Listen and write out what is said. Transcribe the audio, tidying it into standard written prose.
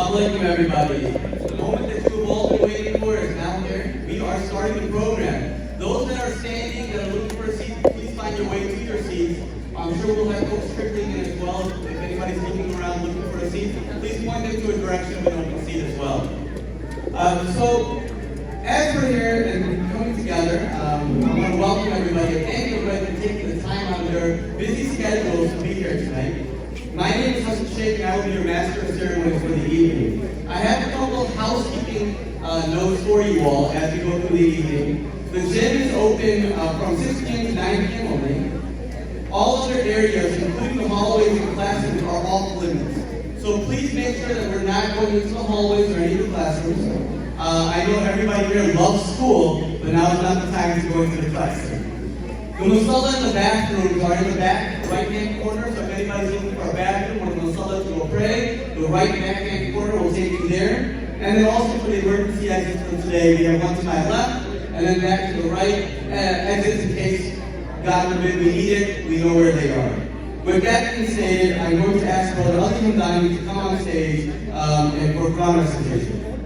God bless you, everybody. The moment that you've all been waiting for is now here. We are starting the program. Those that are standing, that are looking for a seat, please find your way to your seats. I'm sure we'll have folks trickling in as well. If anybody's looking around looking for a seat, please point them to a direction we can seat as well. So, as we're here and coming together, I want to welcome everybody and thank everybody for taking the time out of their busy schedules to be here tonight. My name is Hassan Sheikh, and I will be your master of ceremonies for the evening. I have a couple of housekeeping notes for you all as we go through the evening. The gym is open from 6 p.m. to 9 p.m. only. All other areas, including the hallways and classrooms, are off limits. So please make sure that we're not going into the hallways or any of the classrooms. I know everybody here loves school, but now is not the time to go into the classroom. The musalla and the bathrooms are in the back, right-hand corner, so if anybody's looking for a bathroom or the musalla to go pray, the right back-hand corner will take you there. And then also for the emergency exits for today, we have one to my left, and then back to the right exits in case, God forbid, we need it, we know where they are. With that being stated, I'm going to ask Brother Hassan Sheikh to come on stage and for Quran recitation.